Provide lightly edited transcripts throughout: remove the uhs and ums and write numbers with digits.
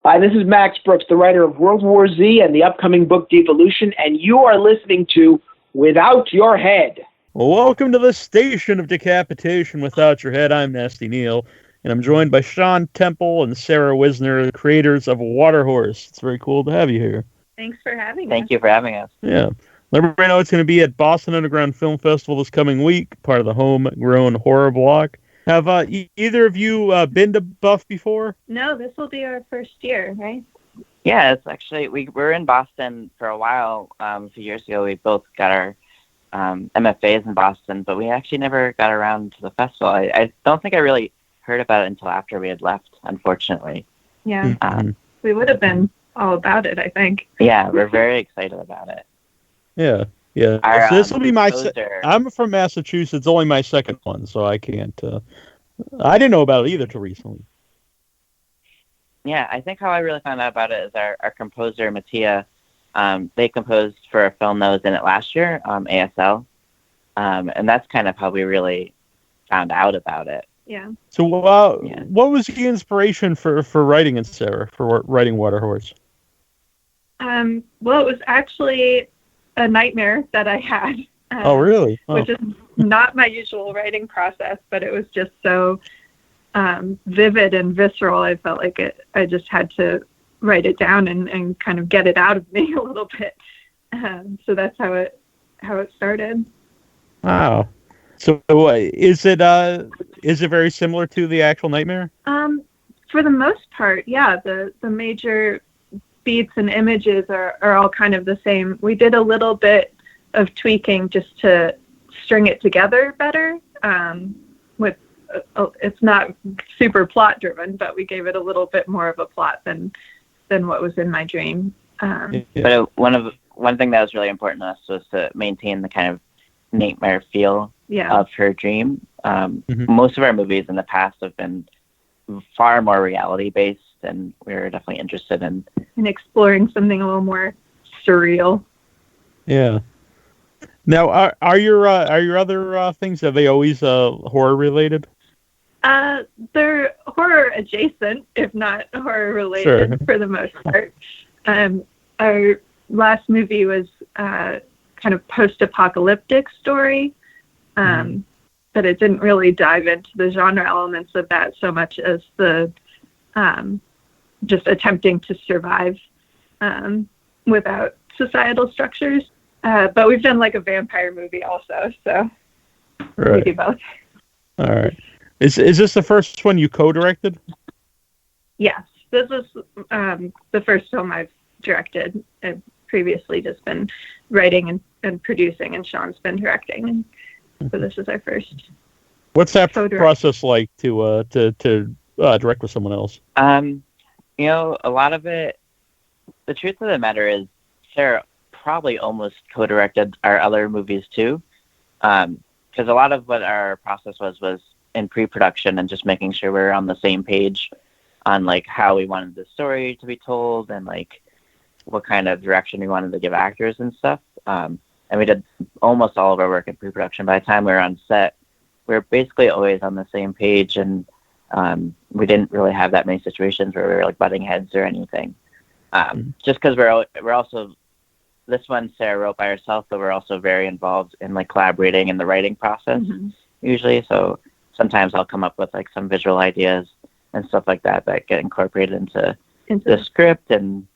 Hi, this is Max Brooks, the writer of World War Z and the upcoming book Devolution, and you are listening to Without Your Head. Well, welcome to the station of decapitation without your head. I'm Nasty Neil, and I'm joined by Sean Temple and Sarah Wisner, the creators of Waterhorse. It's very cool to have you here. Thanks for having us. Thank you for having us. Yeah. Let everybody know it's going to be at Boston Underground Film Festival this coming week, part of the Homegrown Horror Block. Have either of you been to Buff before? No, this will be our first year, right? Yeah, it's actually, we were in Boston for a while. A few years ago, we both got our MFAs in Boston, but we actually never got around to the festival. I don't think I really heard about it until after we had left, unfortunately. Yeah, we would have been all about it, I think. Yeah, we're very excited about it. Yeah. Yeah, Our, so this will be my. composer- I'm from Massachusetts. Only my second one, so I can't. I didn't know about it either till recently. Yeah, I think how I really found out about it is our composer, Mattia. They composed for a film that was in it last year, ASL, and that's kind of how we really found out about it. Yeah. So, what was the inspiration for writing it, Sarah, for writing Waterhorse? Well, it was actually a nightmare that I had. Oh, really? Oh. Which is not my usual writing process, but it was just so vivid and visceral. I felt like I just had to write it down and kind of get it out of me a little bit. So that's how it started. Wow. So is it very similar to the actual nightmare? For the most part, yeah. The major beats and images are all kind of the same. We did a little bit of tweaking just to string it together better. It's not super plot driven, but we gave it a little bit more of a plot than what was in my dream. But one thing that was really important to us was to maintain the kind of nightmare feel of her dream. Most of our movies in the past have been far more reality based, and we were definitely interested in exploring something a little more surreal. Yeah. Now, are your other things, are they always horror related? They're horror adjacent, if not horror related, for the most part. Our last movie was kind of post-apocalyptic story, but it didn't really dive into the genre elements of that so much as the just attempting to survive without societal structures. But we've done like a vampire movie also, so we do both. All right. Is this the first one you co-directed? Yes, this is the first film I've directed. I've previously just been writing and producing, and Sean's been directing. And so this is our first. What's that process like to direct with someone else? A lot of it. The truth of the matter is, Sarah probably almost co-directed our other movies too, because a lot of what our process was in pre-production and just making sure we're on the same page on like how we wanted the story to be told and like what kind of direction we wanted to give actors and stuff. And we did almost all of our work in pre-production. By the time we were on set, we were basically always on the same page, and we didn't really have that many situations where we were like butting heads or anything. Just because we're also, this one Sarah wrote by herself, but we're also very involved in like collaborating in the writing process usually. So sometimes I'll come up with like some visual ideas and stuff like that get incorporated into the script, and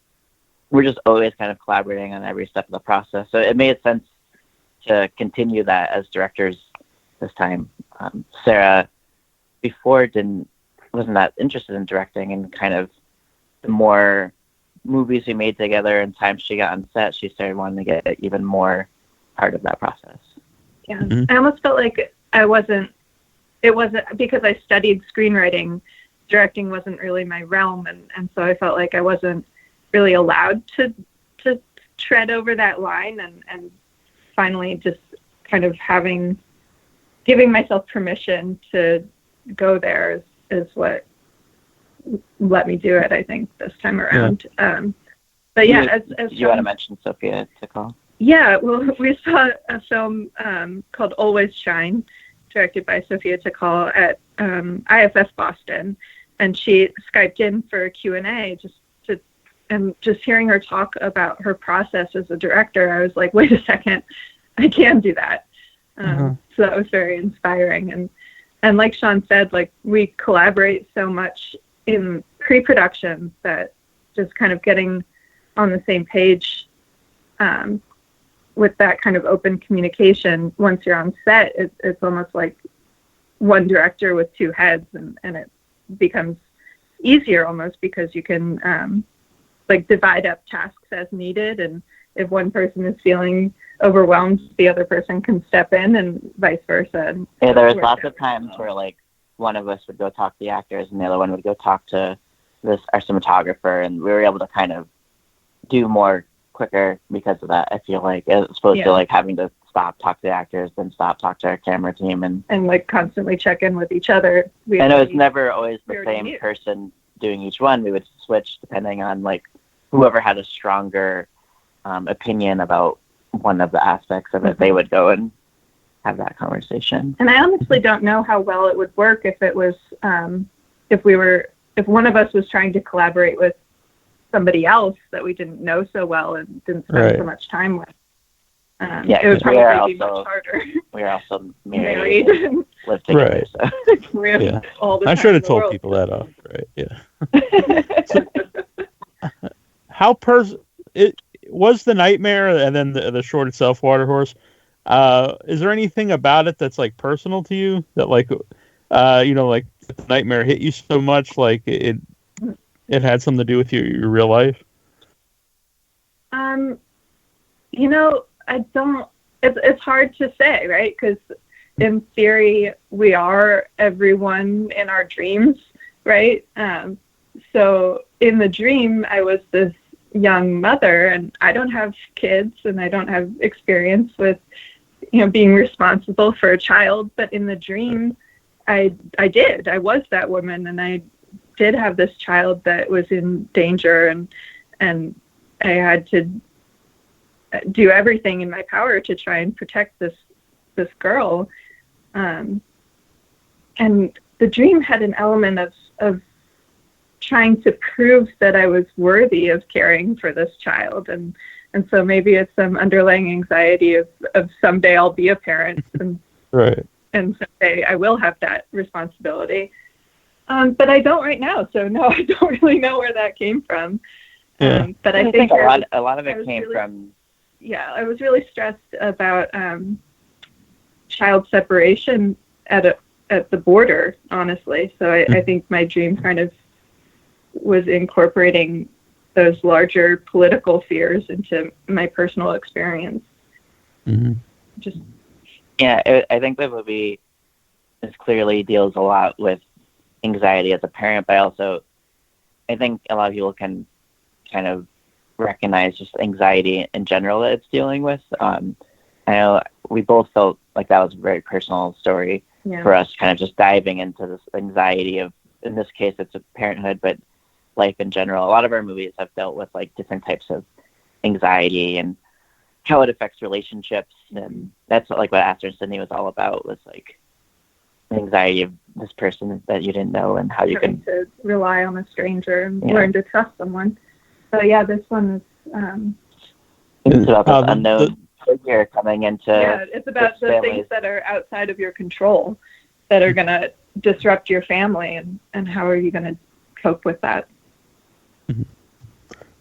we're just always kind of collaborating on every step of the process. So it made sense to continue that as directors this time. Sarah before wasn't that interested in directing, and kind of the more movies we made together and times she got on set, she started wanting to get even more part of that process. Yeah. I almost felt like it wasn't because I studied screenwriting, directing wasn't really my realm, and so I felt like I wasn't really allowed to tread over that line, and finally just kind of giving myself permission to go there is what let me do it, I think, this time around. But yeah, as you want to mention Sophia Takal? Yeah, well, we saw a film called Always Shine, directed by Sophia Takal at IFF Boston, and she Skyped in for a Q&A just and just hearing her talk about her process as a director, I was like, wait a second, I can do that. So that was very inspiring. And like Sean said, like, we collaborate so much in pre-production that just kind of getting on the same page with that kind of open communication, once you're on set, it's almost like one director with two heads, and it becomes easier almost because you can like divide up tasks as needed, and if one person is feeling overwhelmed, the other person can step in, and vice versa. Yeah, there was lots of times where like one of us would go talk to the actors and the other one would go talk to our cinematographer, and we were able to kind of do more quicker because of that. I feel like, as opposed to like having to stop, talk to the actors, then stop, talk to our camera team, and like constantly check in with each other. And it was never always the same person doing each one. We would switch depending on like whoever had a stronger opinion about one of the aspects of it. They would go and have that conversation. And I honestly don't know how well it would work if it was if one of us was trying to collaborate with somebody else that we didn't know so well and didn't spend so much time with. It would probably be much harder. We are also married and live together. So. All the I time should have told people that off. Right? Yeah. So, how it was the nightmare, and then the short itself, Waterhorse. Is there anything about it that's like personal to you that like, like the nightmare hit you so much, like it had something to do with your real life? I don't. It's hard to say, right? Because in theory, we are everyone in our dreams, right? So in the dream, I was this young mother, and I don't have kids, and I don't have experience with, being responsible for a child. But in the dream, I did. I was that woman, and I did have this child that was in danger, and I had to do everything in my power to try and protect this girl. And the dream had an element of trying to prove that I was worthy of caring for this child. And so maybe it's some underlying anxiety of someday I'll be a parent, and and someday I will have that responsibility. But I don't right now, so no, I don't really know where that came from. But I think a lot of it came from. Yeah, I was really stressed about child separation at the border, honestly. So I think my dream kind of was incorporating those larger political fears into my personal experience. Mm-hmm. I think the movie clearly deals a lot with anxiety as a parent, but also I think a lot of people can kind of recognize just anxiety in general that it's dealing with. I know we both felt like that was a very personal story for us, kind of just diving into this anxiety of, in this case, it's a parenthood, but life in general. A lot of our movies have dealt with like different types of anxiety and how it affects relationships, and that's like what Aster and Sydney was all about, was like the anxiety of this person that you didn't know and how you can to rely on a stranger and learn to trust someone. So this one is it's about this unknown figure coming into it's about the things that are outside of your control that are going to disrupt your family, and how are you going to cope with that.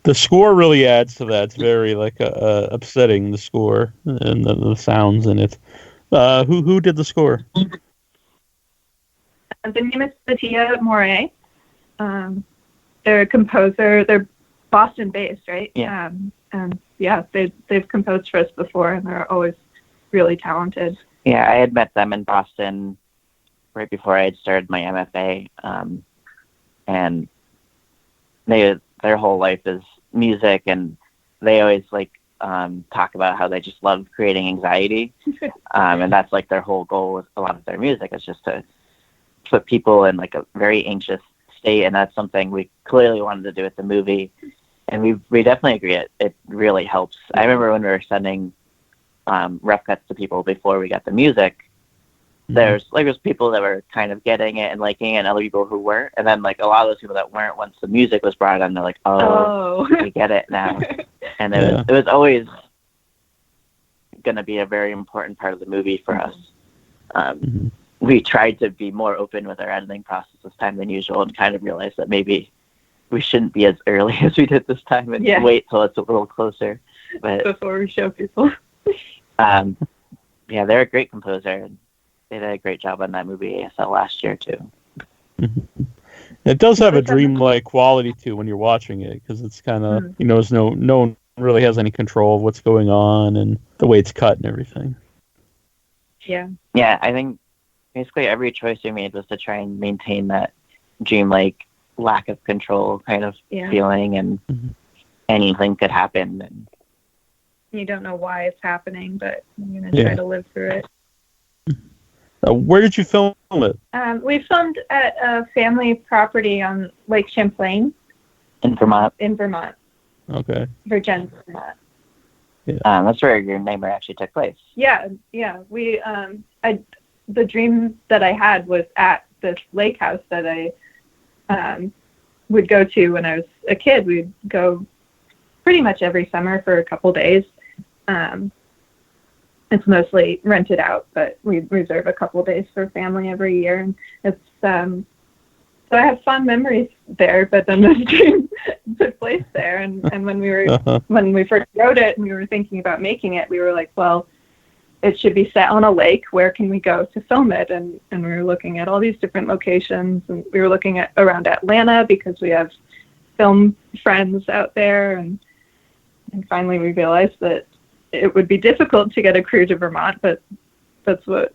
The score really adds to that. It's very like upsetting, the score and the sounds in it. Who did the score? The name is Satya Moray. They're a composer. They're Boston-based, right? Yeah. They've composed for us before, and they're always really talented. Yeah, I had met them in Boston right before I had started my MFA, and their whole life is music, and they always like talk about how they just love creating anxiety, and that's like their whole goal with a lot of their music, is just to put people in like a very anxious state, and that's something we clearly wanted to do with the movie, and we definitely agree it really helps. I remember when we were sending rough cuts to people before we got the music, there's people that were kind of getting it and liking it, and other people who weren't. And then like a lot of those people that weren't, once the music was brought on, they're like, oh. We get it now. And it was always going to be a very important part of the movie for us. We tried to be more open with our editing process this time than usual, and kind of realized that maybe we shouldn't be as early as we did this time, and wait till it's a little closer. But before we show people. Yeah, they're a great composer, and they did a great job on that movie I saw last year too. It does have a dreamlike quality too when you're watching it, because it's kind of there's no one really has any control of what's going on and the way it's cut and everything. Yeah, I think basically every choice we made was to try and maintain that dreamlike lack of control kind of feeling, and anything could happen, and you don't know why it's happening, but you're going to try to live through it. Where did you film it? We filmed at a family property on Lake Champlain. In Vermont. Okay. Virginia, Vermont. Yeah. That's where your nightmare actually took place. Yeah. We, the dream that I had was at this lake house that I would go to when I was a kid. We'd go pretty much every summer for a couple days. It's mostly rented out, but we reserve a couple days for family every year. And it's so I have fond memories there, but then this dream took place there. And when we first wrote it and we were thinking about making it, we were like, well, it should be set on a lake. Where can we go to film it? And we were looking at all these different locations, and we were looking at around Atlanta because we have film friends out there. And finally we realized that it would be difficult to get a crew to Vermont, but that's where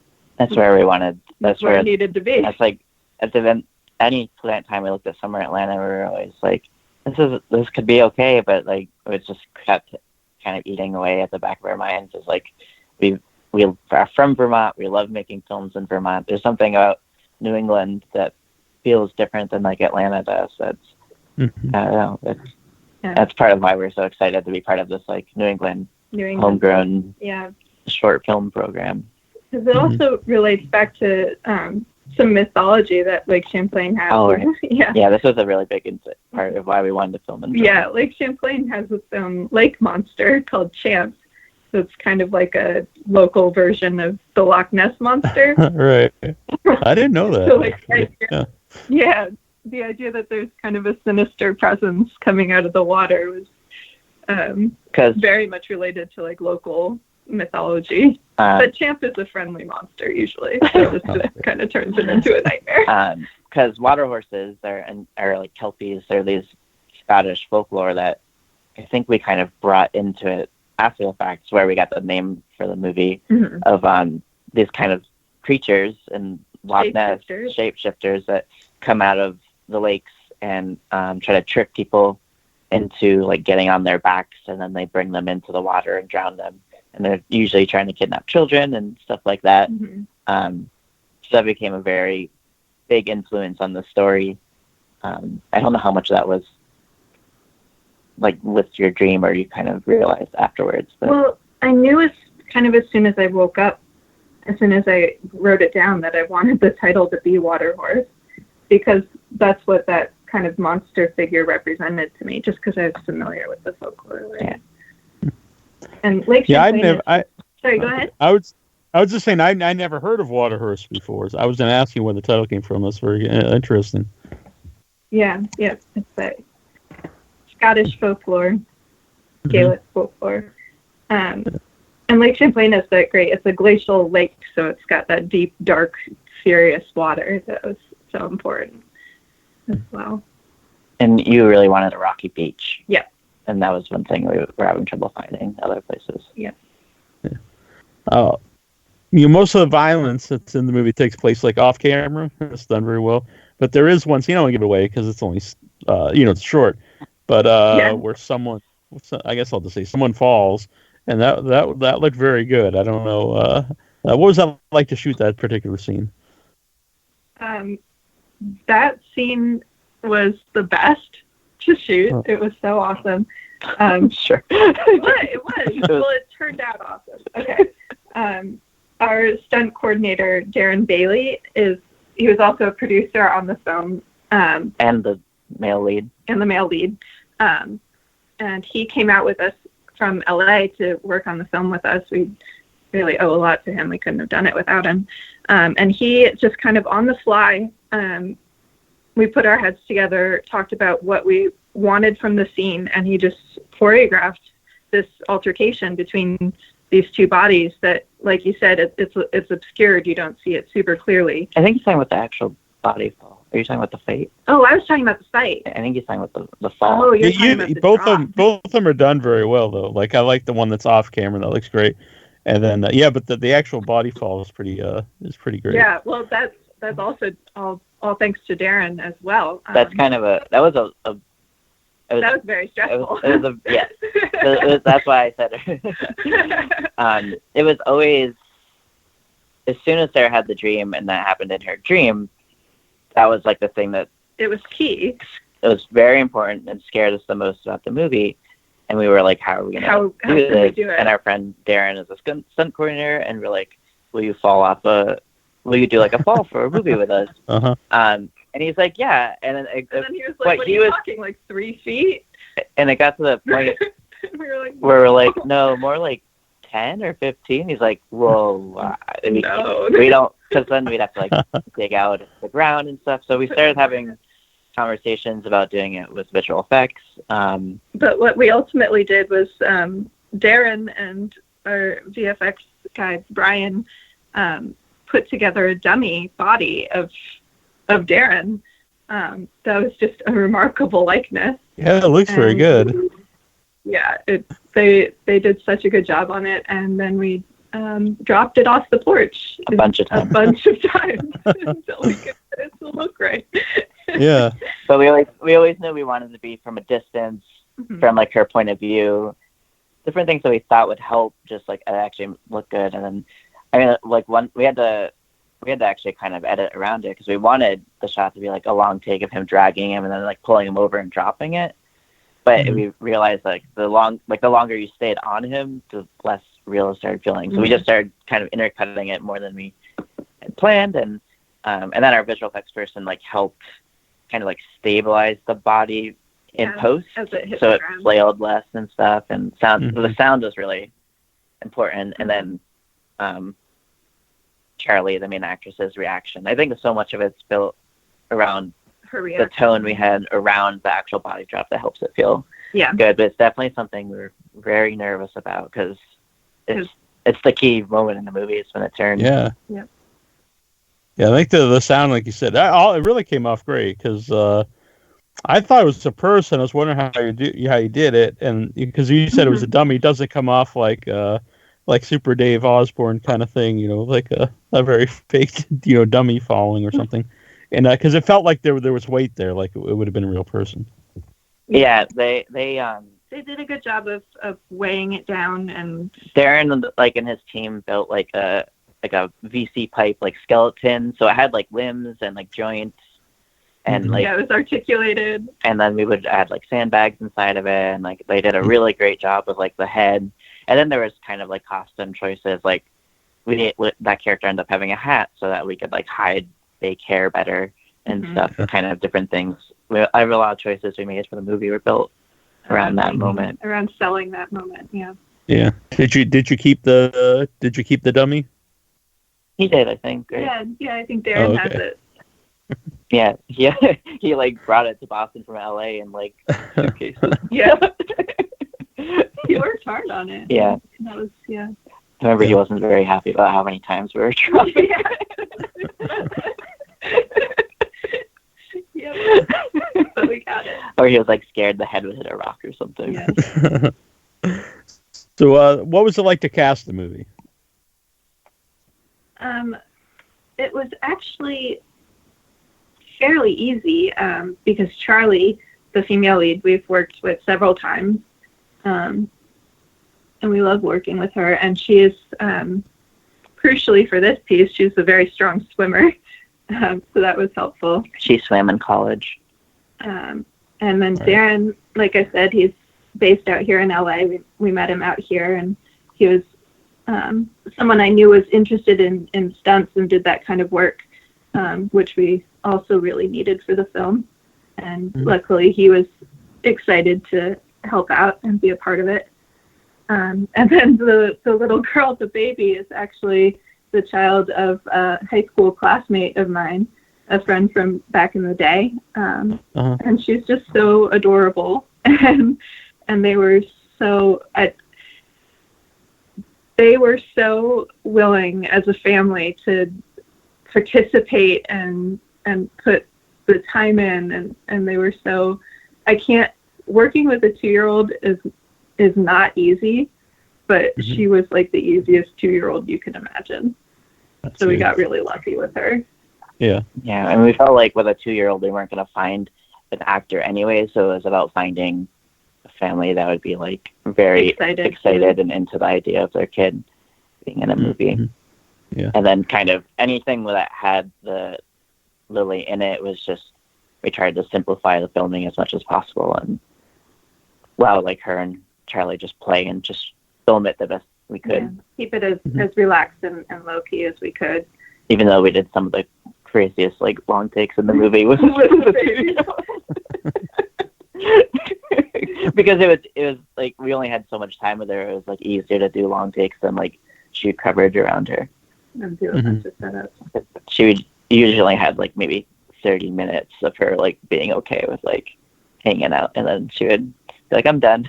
we wanted. That's where it needed to be. That's like at the event, any time we looked at somewhere in Atlanta, we were always like, this could be okay, but like it just kept kind of eating away at the back of our minds. It's like we are from Vermont. We love making films in Vermont. There's something about New England that feels different than like Atlanta does. That's I don't know. That's part of why we're so excited to be part of this like New England homegrown short film program. Because it also relates back to some mythology that Lake Champlain has. Oh, right. Yeah, this was a really big part of why we wanted to film in Vermont. Yeah, Lake Champlain has its own lake monster called Champs. So it's kind of like a local version of the Loch Ness Monster. Right. I didn't know that. So like, the idea that there's kind of a sinister presence coming out of the water was very much related to like local mythology. But Champ is a friendly monster usually, so this kind of turns it into a nightmare. Because Waterhorses are like Kelpies. They're these Scottish folklore that I think we kind of brought into it after the fact. It's where we got the name for the movie of these kind of creatures in Loch Ness, shapeshifters that come out of the lakes and try to trick people into like getting on their backs, and then they bring them into the water and drown them. And they're usually trying to kidnap children and stuff like that. So that became a very big influence on the story. I don't know how much that was like with your dream, or you kind of realized afterwards. But. Well, I knew as soon as I woke up, as soon as I wrote it down, that I wanted the title to be Waterhorse, because that's what that kind of monster figure represented to me, just because I was familiar with the folklore. Right? Yeah. And Lake Champlain sorry, go ahead. I was just saying I never heard of Waterhorse before. So I was going to ask you where the title came from. That's very interesting. Yeah, it's a Scottish folklore, Gaelic folklore. And Lake Champlain is that great. It's a glacial lake, so it's got that deep, dark, furious water that was so important as well. And you really wanted a rocky beach. Yeah. And that was one thing we were having trouble finding other places. Yeah. Most of the violence that's in the movie takes place like off camera. It's done very well. But there is one scene I don't give it away because it's only, it's short. But where someone, I guess I'll just say someone falls, and that looked very good. I don't know. What was that like to shoot that particular scene? That scene was the best to shoot. Oh. It was so awesome. Sure. It was. Well, it turned out awesome. Okay. our stunt coordinator, Darren Bailey, he was also a producer on the film. And the male lead. And he came out with us from LA to work on the film with us. We really owe a lot to him. We couldn't have done it without him. And he just kind of on the fly, we put our heads together, talked about what we wanted from the scene, and he just choreographed this altercation between these two bodies that, like you said, it's obscured. You don't see it super clearly. I think he's talking about the actual body fall. Are you talking about the fight? Oh, I was talking about the fight. I think he's talking about the fall. Oh, you're talking about the drop. Both of them are done very well, though. Like, I like the one that's off camera. That looks great. And then, but the actual body fall is pretty great. Yeah, well, that's also all thanks to Darren as well. That's kind of that was very stressful. That's why I said it. It was always, as soon as Sarah had the dream and that happened in her dream, that was like the thing that... It was key. It was very important and scared us the most about the movie. And we were like, how are we going to do this? Do it? And our friend Darren is a stunt coordinator, and we're like, will you do like a fall for a movie with us? Uh-huh. And he's like, yeah. And then he was like, what are you talking, like 3 feet? And it got to the point where we're like, no, more like 10 or 15. He's like, whoa. No. We don't, because then we'd have to like dig out the ground and stuff. So we started having conversations about doing it with visual effects. But what we ultimately did was Darren and our VFX guy, Brian, put together a dummy body of Darren. That was just a remarkable likeness. Yeah, it looks very good. Yeah, they did such a good job on it, and then we dropped it off the porch a bunch of times until we could get it to look right. Yeah. But we always knew we wanted to be from a distance, from like her point of view, different things that we thought would help just like actually look good. And then, I mean, like we had to actually kind of edit around it because we wanted the shot to be like a long take of him dragging him and then like pulling him over and dropping it. But we realized like the longer you stayed on him, the less real it started feeling. So we just started kind of intercutting it more than we had planned, and then our visual effects person like helped kind of like stabilize the body in post, so it flailed less and stuff, and sound. The sound was really important, and then Charlie, the main actress's reaction. I think so much of it's built around her reaction, the tone we had around the actual body drop that helps it feel good. But it's definitely something we were very nervous about because it's the key moment in the movie. It's when it turns. Yeah. Yep. Yeah, I think the sound, like you said, it really came off great because I thought it was a person. I was wondering how you did it, and because you said it was a dummy, it doesn't come off like Super Dave Osborne kind of thing, like a very fake, dummy falling or something. And because it felt like there was weight there, like it would have been a real person. Yeah, they did a good job of weighing it down, and Darren, like, and his team built like a VC pipe like skeleton, so it had like limbs and like joints, and like it was articulated. And then we would add like sandbags inside of it, and like they did a really great job with like the head. And then there was kind of like costume choices, like that character ended up having a hat so that we could like hide fake hair better and stuff, kind of different things. I have a lot of choices we made for the movie were built around that moment. Around selling that moment, yeah. Yeah. Did you keep the dummy? He did, I think. Right? Yeah. I think Darren has it. Yeah. He like brought it to Boston from LA in like suitcases. Yeah. He worked hard on it. Yeah. That was I remember he wasn't very happy about how many times we were trying. Yeah. But we got it. Or he was like scared the head would hit a rock or something. Yeah. So, what was it like to cast the movie? It was actually fairly easy because Charlie, the female lead, we've worked with several times, and we love working with her. And she is, crucially for this piece, she's a very strong swimmer, so that was helpful. She swam in college. And then Darren, like I said, he's based out here in LA. We met him out here, and he was someone I knew was interested in stunts and did that kind of work, which we also really needed for the film. And luckily he was excited to help out and be a part of it. And then the little girl, the baby, is actually the child of a high school classmate of mine, a friend from back in the day. And she's just so adorable. And they were so willing as a family to participate and put the time in, and they were so, working with a 2-year-old is not easy, but she was like the easiest 2-year-old you can imagine. So we got really lucky with her. Yeah. Yeah, and we felt like with a 2-year-old we weren't going to find an actor anyway, so it was about finding a family that would be like very excited and into the idea of their kid being in a movie. Yeah. And then kind of anything that had the Lily in it was just, we tried to simplify the filming as much as possible, and like her and Charlie just play and just film it the best we could. Yeah. Keep it as relaxed and low key as we could. Even though we did some of the craziest like long takes in the movie with because it was like we only had so much time with her. It was like easier to do long takes than like shoot coverage around her. And do a bunch of setups. She would usually had like maybe 30 minutes of her like being okay with like hanging out, and then she would be like, I'm done.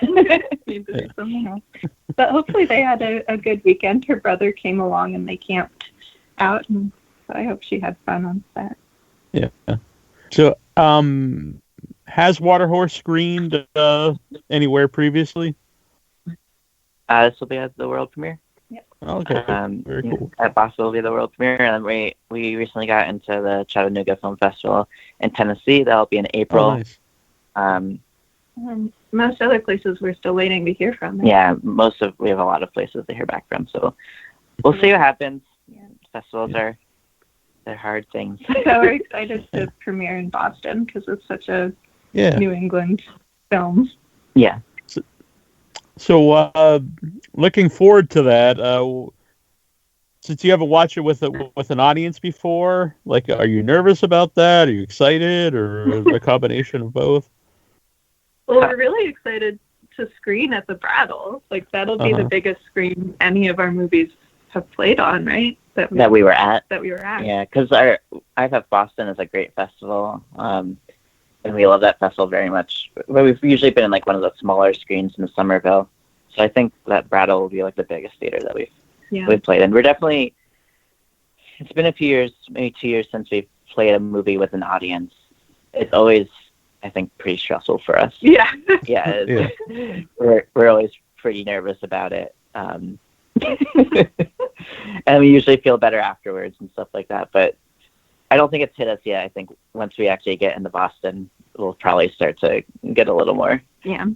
But hopefully they had a good weekend. Her brother came along and they camped out, and so I hope she had fun on set. Yeah. So, has Waterhorse screened anywhere previously? This will be at the world premiere. Yep. Okay. Very cool. At Boston will be the world premiere, and then we recently got into the Chattanooga Film Festival in Tennessee. That'll be in April. Oh, nice. And most other places we're still waiting to hear from. Yeah, we have a lot of places to hear back from, so we'll see what happens. Yeah. Festivals they're hard things. So we're excited to premiere in Boston because it's such a New England film. Yeah. So looking forward to that. Since you haven't watched it with an audience before, like, are you nervous about that? Are you excited, or a combination of both? Well, we're really excited to screen at the Brattle. Like, that'll be the biggest screen any of our movies have played on, right? That we were at. Yeah, because IFF Boston is a great festival, and we love that festival very much. But we've usually been in like one of the smaller screens in Somerville, so I think that Brattle will be like the biggest theater that we've played. And we're definitely, it's been a few years, maybe 2 years since we've played a movie with an audience. It's always, I think, pretty stressful for us. Yeah. Yeah. We're always pretty nervous about it. And we usually feel better afterwards and stuff like that. But I don't think it's hit us yet. I think once we actually get into Boston, we'll probably start to get a little more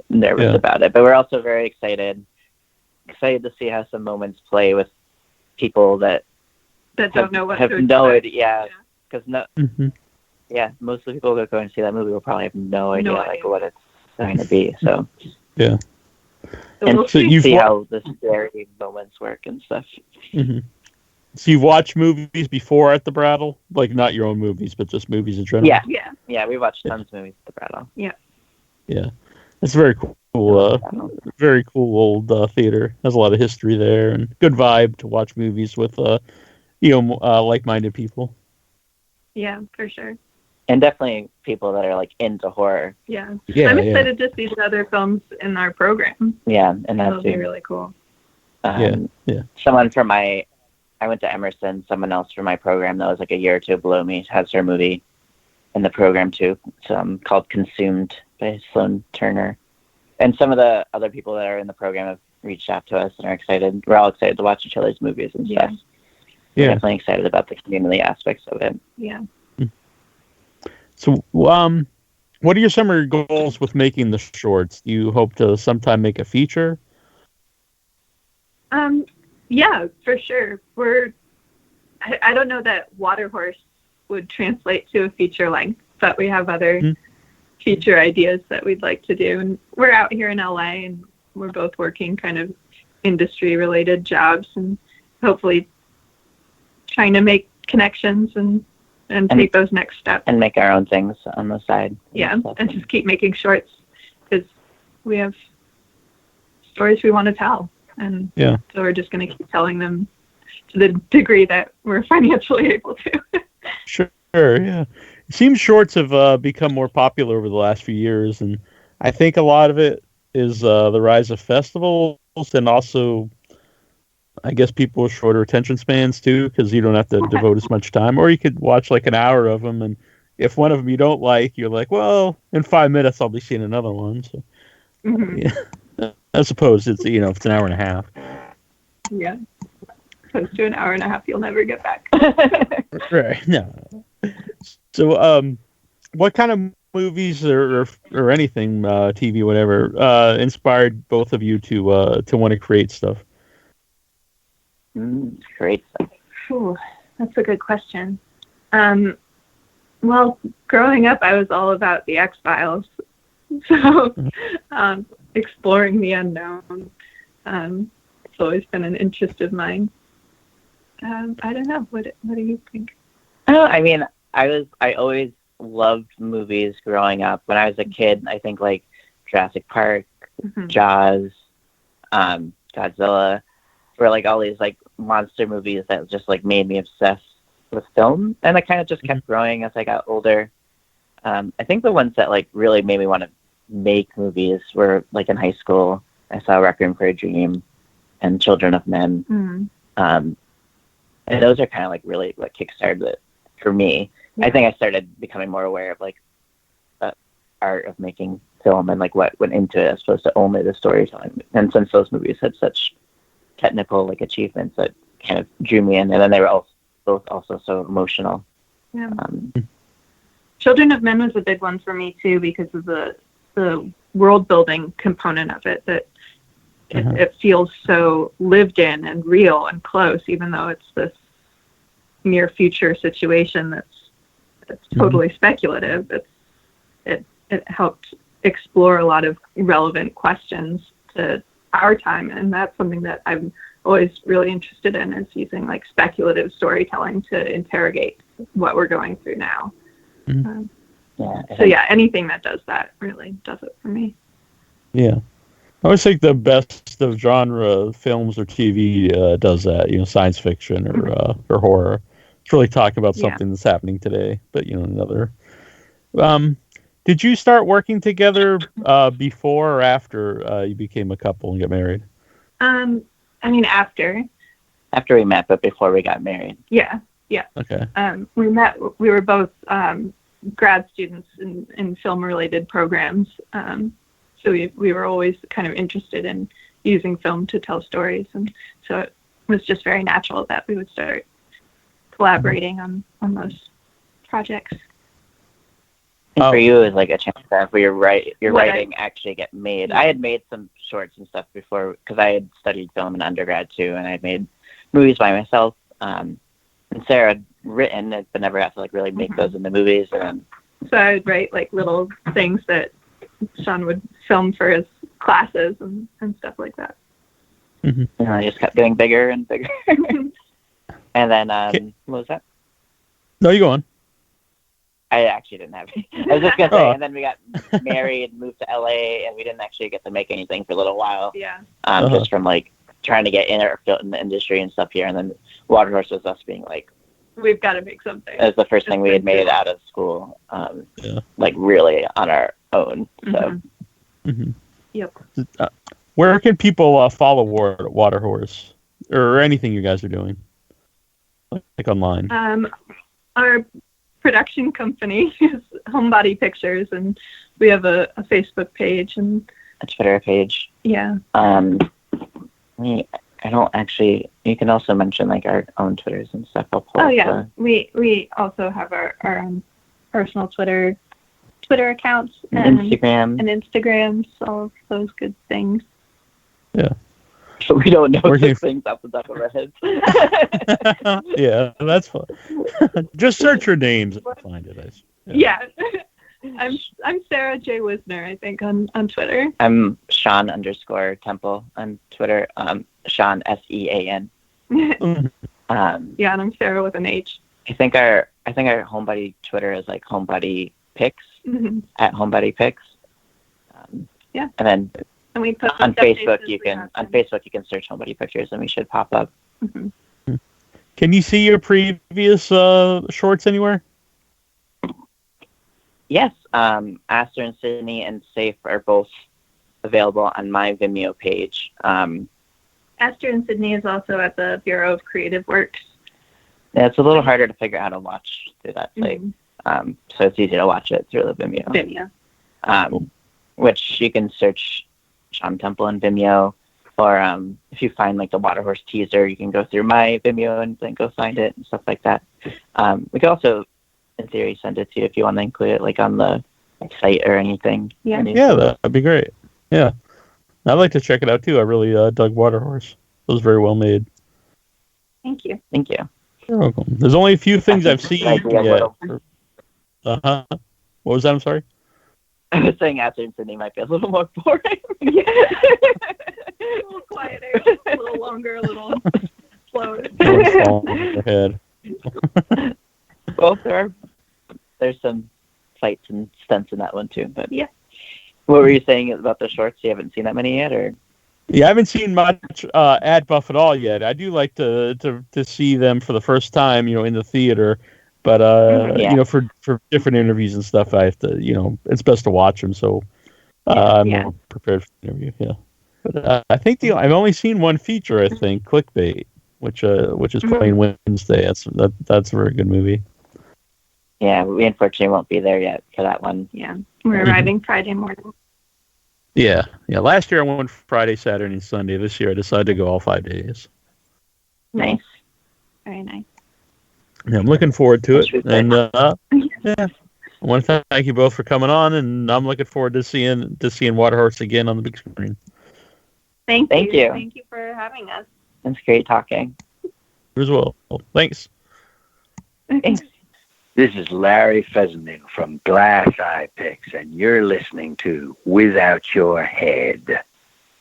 nervous about it. But we're also very excited to see how some moments play with people that don't know what have to expect. no idea. Because most of the people that go and see that movie will probably have no idea like what it's going to be. So yeah. And we'll see how the scary moments work and stuff. Mm-hmm. So you've watched movies before at the Brattle? Like, not your own movies, but just movies in general? Yeah, we watched tons of movies at the Brattle. Yeah. It's very cool. Very cool old theater. Has a lot of history there, and good vibe to watch movies with, like-minded people. Yeah, for sure. And definitely people that are like into horror. Yeah. I'm excited to see the other films in our program. Yeah, and that'll be really cool. Someone from I went to Emerson. Someone else from my program that was like a year or two below me has her movie in the program too. It's called Consumed by Sloan Turner. And some of the other people that are in the program have reached out to us and are excited. We're all excited to watch each other's movies and stuff. We're definitely excited about the community aspects of it. Yeah. So, what are your summer goals with making the shorts? Do you hope to sometime make a feature? Yeah, for sure. I don't know that Waterhorse would translate to a feature length, but we have other feature ideas that we'd like to do. And we're out here in LA, and we're both working kind of industry-related jobs, and hopefully trying to make connections and take those next steps. And make our own things on the side. Yeah, and just keep making shorts, because we have stories we want to tell. And so we're just going to keep telling them to the degree that we're financially able to. Sure, yeah. It seems shorts have become more popular over the last few years, and I think a lot of it is the rise of festivals, and also, I guess, people with shorter attention spans too, because you don't have to devote as much time, or you could watch like an hour of them, and if one of them you don't like, you're like, well, in 5 minutes I'll be seeing another one. So, yeah. I suppose it's if it's an hour and a half. Yeah. Close to an hour and a half, you'll never get back. Right. No. So, what kind of movies or anything, TV, whatever, inspired both of you to want to create stuff? Create stuff. Ooh, that's a good question. Well, growing up, I was all about the X-Files, so exploring the unknown. It's always been an interest of mine. I don't know. What do you think? I mean, I always loved movies growing up. When I was a kid, I think like Jurassic Park, Jaws, Godzilla, were like all these like monster movies that just like made me obsessed with film. And I kind of just kept growing as I got older. I think the ones that like really made me want to make movies were like in high school. I saw Requiem for a Dream and Children of Men. And those are kind of like really what kickstarted it for me. I think I started becoming more aware of like the art of making film and like what went into it as opposed to only the storytelling. And since those movies had such technical like achievements, that kind of drew me in. And then they were both also so emotional. Yeah. Children of Men was a big one for me too, because of the world building component of it. That it feels so lived in and real and close, even though it's this near future situation that's totally speculative. It helped explore a lot of relevant questions to our time, and that's something that I'm always really interested in, is using like speculative storytelling to interrogate what we're going through now. So yeah, anything that does that really does it for me. Yeah. I always think the best of genre films or TV does that, science fiction or horror. It's really talking about something that's happening today, but another. Did you start working together before or after you became a couple and got married? I mean, after. After we met, but before we got married. Yeah. Okay. We were both grad students in film-related programs. So we were always kind of interested in using film to tell stories. And so it was just very natural that we would start collaborating on those projects. And for you, it was like a chance to have your writing actually get made. Yeah. I had made some shorts and stuff before, because I had studied film in undergrad too, and I had made movies by myself. And Sarah had written it, but never got to like really make those into movies. So I would write like little things that Sean would film for his classes and stuff like that. And I just kept getting bigger and bigger. And then, what was that? No, you go on. I actually didn't have any. I was just going to say, and then we got married, moved to LA, and we didn't actually get to make anything for a little while. Yeah. Just from like trying to get in the industry and stuff here. And then Waterhorse was us being like, we've got to make something. It was the first thing we had made out of school, like really on our own. So. Yep. Where can people follow Waterhorse or anything you guys are doing, like online? Our production company is Homebody Pictures, and we have a Facebook page and a Twitter page. Yeah. I don't actually. You can also mention like our own Twitters and stuff. We also have our own personal Twitter accounts and Instagrams, all of those good things. Yeah. So we don't know those things off the top of our heads. Yeah, that's fun. Just search your names and find it. Yeah. I'm Sarah J. Wisner, I think, on Twitter. I'm Sean_Temple on Twitter. Sean SEAN. Yeah, and I'm Sarah with an H. I think our Homebody Twitter is like Homebody Pics at Homebody Pics. Yeah. And then we post on Facebook you can search Homebody Pictures and we should pop up. Mm-hmm. Can you see your previous shorts anywhere? Yes. Aster and Sydney and Safe are both available on my Vimeo page. Aster and Sydney is also at the Bureau of Creative Works. Yeah, it's a little harder to figure out how to watch through that site. So it's easy to watch it through the Vimeo. Which you can search Sean Temple and Vimeo, or if you find like the Waterhorse teaser, you can go through my Vimeo and then go find it and stuff like that. We could also, in theory, send it to you if you want to include it like on the site or anything. Yeah, that'd be great. Yeah, I'd like to check it out too. I really dug Waterhorse. It was very well made. Thank you. Thank you. You're welcome. There's only a few things I've seen yet. What was that? I'm sorry. I was saying Aster and Sydney might be a little more boring. Yeah. A little quieter, a little longer, a little slower. Ahead. Well, there's some fights and stunts in that one too. But yeah. What were you saying about the shorts? You haven't seen that many yet, or? Yeah, I haven't seen much ad buff at all yet. I do like to see them for the first time, in the theater. But for different interviews and stuff, I have to, it's best to watch them. So I'm more prepared for the interview. Yeah, but I think I've only seen one feature. I think Clickbait, which is playing Wednesday. That's a very good movie. Yeah, we unfortunately won't be there yet for that one. Yeah, we're arriving Friday morning. Yeah. Last year I went Friday, Saturday, and Sunday. This year I decided to go all 5 days. Nice. Very nice. Yeah, I'm looking forward to it. And I want to thank you both for coming on, and I'm looking forward to seeing Waterhorse again on the big screen. Thank you. Thank you for having us. It's great talking. You as well. Thanks. Thanks. This is Larry Fessenden from Glass Eye Picks, and you're listening to Without Your Head.